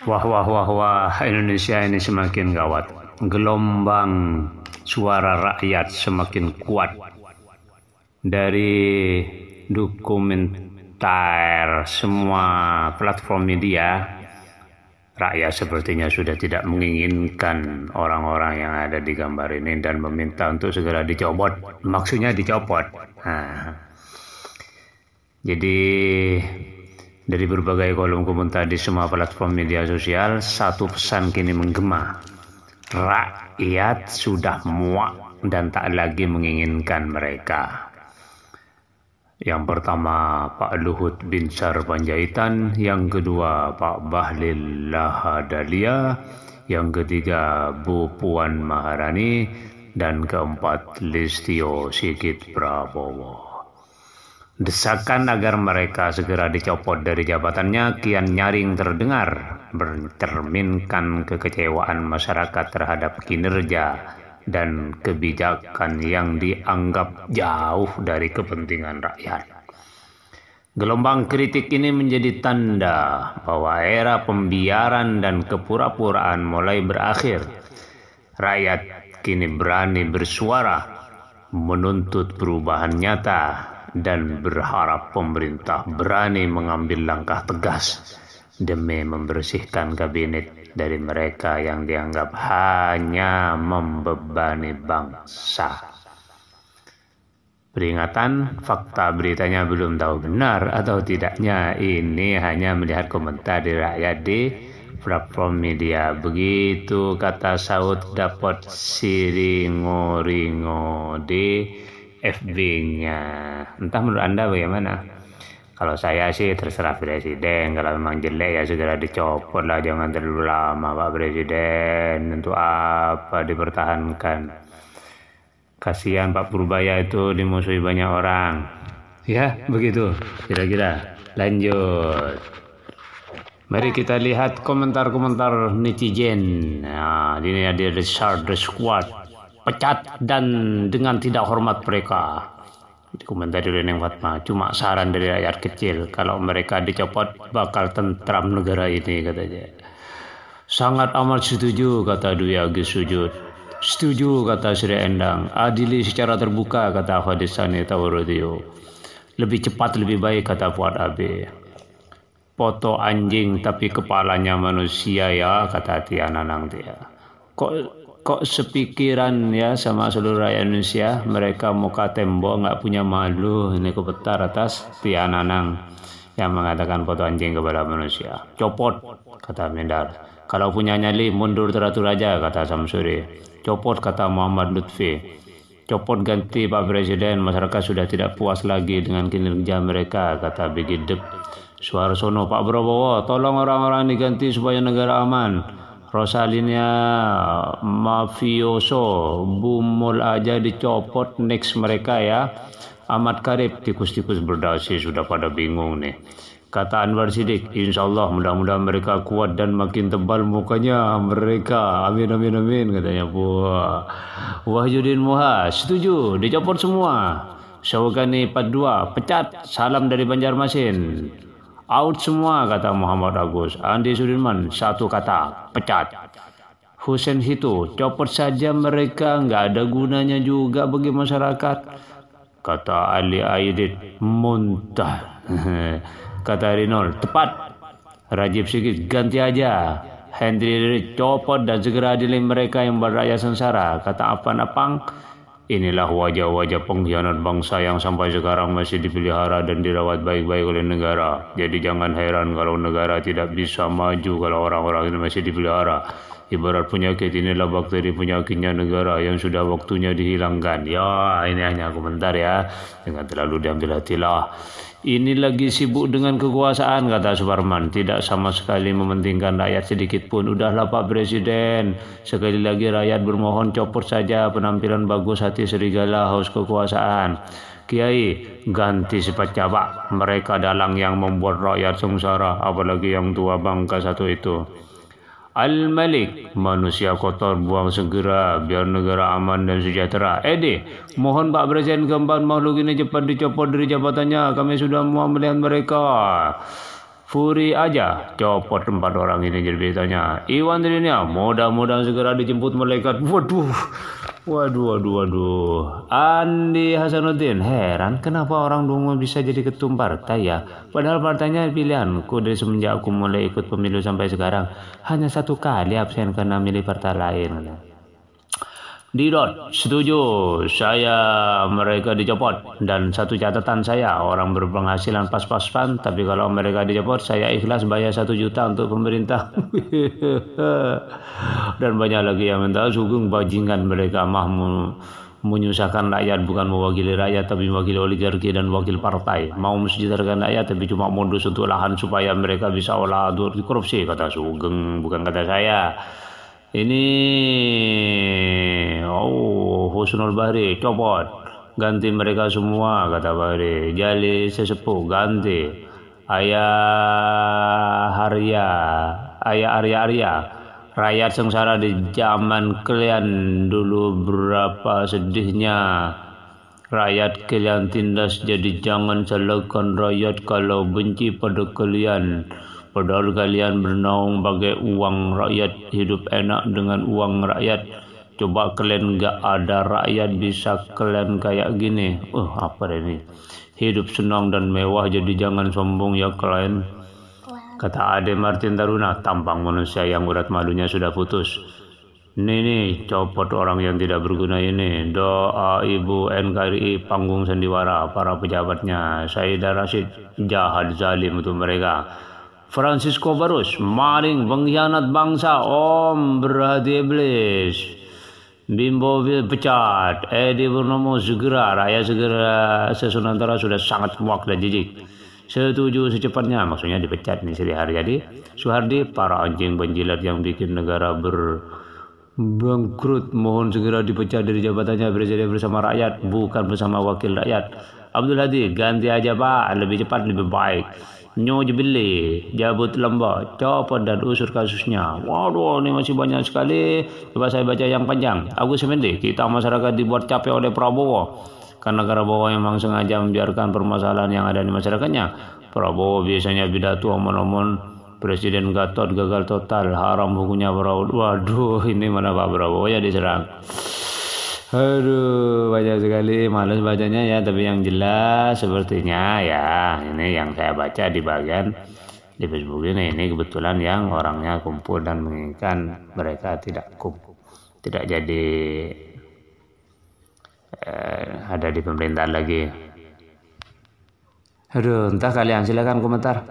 Wah, wah, wah, wah, Indonesia ini semakin gawat. Gelombang suara rakyat semakin kuat. Dari dokumenter semua platform media, rakyat sepertinya sudah tidak menginginkan orang-orang yang ada di gambar ini dan meminta untuk segera dicopot. Maksudnya dicopot. Jadi dari berbagai kolom komentar di semua platform media sosial, satu pesan kini menggema. Rakyat sudah muak dan tak lagi menginginkan mereka. Yang pertama Pak Luhut Binsar Panjaitan, yang kedua Pak Bahlil Lahadalia, yang ketiga Bu Puan Maharani, dan keempat Listio Sigit Prabowo. Desakan agar mereka segera dicopot dari jabatannya kian nyaring terdengar, mencerminkan kekecewaan masyarakat terhadap kinerja dan kebijakan yang dianggap jauh dari kepentingan rakyat. Gelombang kritik ini menjadi tanda bahwa era pembiaran dan kepura-puraan mulai berakhir. Rakyat kini berani bersuara, menuntut perubahan nyata, dan berharap pemerintah berani mengambil langkah tegas demi membersihkan kabinet dari mereka yang dianggap hanya membebani bangsa. Peringatan, fakta beritanya belum tahu benar atau tidaknya, ini hanya melihat komentar di rakyat di platform media. Begitu kata Saud dapat siringo-ringo di FB-nya. Entah menurut Anda bagaimana? Kalau saya sih terserah Presiden. Kalau memang jelek ya segera dicopot lah. Jangan terlalu lama Pak Presiden. Untuk apa dipertahankan? Kasihan Pak Purbaya itu dimusuhi banyak orang. Ya begitu kira-kira. Lanjut. Mari kita lihat komentar-komentar netizen. Nah, ini ada Richard the Squad. Pecat dan dengan tidak hormat mereka. Komentar dari Neng Fatma, cuma saran dari rakyat kecil, kalau mereka dicopot bakal tentram negara ini, katanya. Sangat amat setuju, kata Dwi Agis Sujud. Setuju, kata Sri Endang. Adili secara terbuka, kata Fadisani Tawarodio. Lebih cepat lebih baik, kata Fuad Abe. Foto anjing tapi kepalanya manusia ya, kata Tia Nanang Tia. Kok sepikiran ya sama seluruh rakyat Indonesia, mereka muka tembok nggak punya malu. Ini komentar atas Tia Nanang yang mengatakan foto anjing kepada manusia. Copot, kata Mendar. Kalau punya nyali mundur teratur aja, kata Samsuri. Copot, kata Muhammad Lutfi. Copot ganti Pak Presiden, masyarakat sudah tidak puas lagi dengan kinerja mereka, kata Bigidep. Suarsono, Pak Prabowo, tolong orang-orang diganti supaya negara aman. Rosalinnya mafioso, bumul aja dicopot, next mereka ya. Ahmad Karib, tikus-tikus berdasi sudah pada bingung nih. Kata Anwar Sidik, insya Allah mudah-mudahan mereka kuat dan makin tebal mukanya mereka. Amin, amin, amin, katanya. Wahyudin Muha, setuju, dicopot semua. Syawakani 42, pecat, salam dari Banjarmasin. Out semua, kata Muhammad Agus. Andi Sudirman, satu kata, pecat. Husen Hito, copot saja mereka, nggak ada gunanya juga bagi masyarakat. Kata Ali Aidit, muntah. Kata Rinol, tepat. Rajib Sigit, ganti aja. Hendri copot dan segera adili mereka yang berrakyat sengsara. Kata Apang, inilah wajah-wajah pengkhianat bangsa yang sampai sekarang masih dipelihara dan dirawat baik-baik oleh negara. Jadi jangan heran kalau negara tidak bisa maju kalau orang-orang ini masih dipelihara. Ibarat penyakit, inilah bakteri penyakitnya negara yang sudah waktunya dihilangkan. Ya, ini hanya komentar ya. Jangan terlalu diambil hatilah. Ini lagi sibuk dengan kekuasaan, kata Suparman. Tidak sama sekali mementingkan rakyat sedikit pun. Udahlah Pak Presiden. Sekali lagi rakyat bermohon copot saja penampilan bagus hati serigala haus kekuasaan. Kiai, ganti sifat Pak. Mereka dalang yang membuat rakyat sengsara. Apalagi yang tua bangka satu itu. Al-Malik, manusia kotor buang segera biar negara aman dan sejahtera. Mohon Pak Presiden keempat makhluk ini cepat dicopot dari jabatannya. Kami sudah mau melihat mereka. Furi aja copot 4 orang ini jadi beritanya. Iwan Trinia mudah-mudahan segera dijemput malaikat. Waduh. Andi Hasanuddin heran kenapa orang Dungu bisa jadi ketum partai ya. Padahal partainya pilihanku dari semenjak aku mulai ikut pemilu sampai sekarang. Hanya 1 kali absen karena milih partai lain. Didot, setuju. Saya mereka dicopot. Dan 1 catatan saya, orang berpenghasilan pas-pasan, tapi kalau mereka dicopot, saya ikhlas bayar 1 juta untuk pemerintah. Dan banyak lagi yang minta sugeng bajingan mereka mah menyusahkan rakyat, bukan mewakili rakyat, tapi mewakili oligarki dan wakil partai. Mau mensejahterakan rakyat, tapi cuma modus untuk lahan supaya mereka bisa olah korupsi, kata sugeng, bukan kata saya. Ini Husnul Bahri copot, ganti mereka semua, kata Bahri. Jali sesepuh ganti. Ayah Arya rakyat sengsara di zaman kalian dulu, berapa sedihnya rakyat kalian tindas. Jadi jangan salahkan rakyat kalau benci pada kalian. Padahal kalian bernaung bagai uang rakyat, hidup enak dengan uang rakyat. Coba kalian gak ada rakyat, bisa kalian kayak gini. Apa ini? Hidup senang dan mewah, jadi jangan sombong ya kalian. Kata Ade Martin Taruna, tampang manusia yang urat malunya sudah putus. Ini copot orang yang tidak berguna ini. Doa Ibu NKRI panggung sandiwara para pejabatnya. Saidah Rashid jahat zalim untuk mereka. Francisco Barus maling pengkhianat bangsa, Om berhati iblis. Bimbo pecat, Edi Purnomo segera, rakyat segera, Sesunantara sudah sangat muak dan jijik. Setuju secepatnya, maksudnya dipecat nih Sri Haryadi. Suhardi, para anjing penjilat yang bikin negara bangkrut mohon segera dipecat dari jabatannya, presiden bersama rakyat, bukan bersama wakil rakyat. Abdul Hadi, ganti aja Pak, lebih cepat lebih baik. Nyo Jebeli, jabut lembah, copot dan usur kasusnya. Waduh, ini masih banyak sekali. Coba saya baca yang panjang. Agus Semendi, kita masyarakat dibuat capek oleh Prabowo. Karena Prabowo memang sengaja membiarkan permasalahan yang ada di masyarakatnya. Prabowo biasanya pidato omong-omong Presiden Gatot gagal total, haram hukumnya Prabowo. Waduh, ini mana Pak Prabowo ya diserang. Aduh, banyak sekali, males bacanya ya, tapi yang jelas sepertinya ya, ini yang saya baca di bagian di Facebook ini kebetulan yang orangnya kumpul dan menginginkan mereka tidak jadi ada di pemerintahan lagi. Aduh, entah kalian silakan komentar.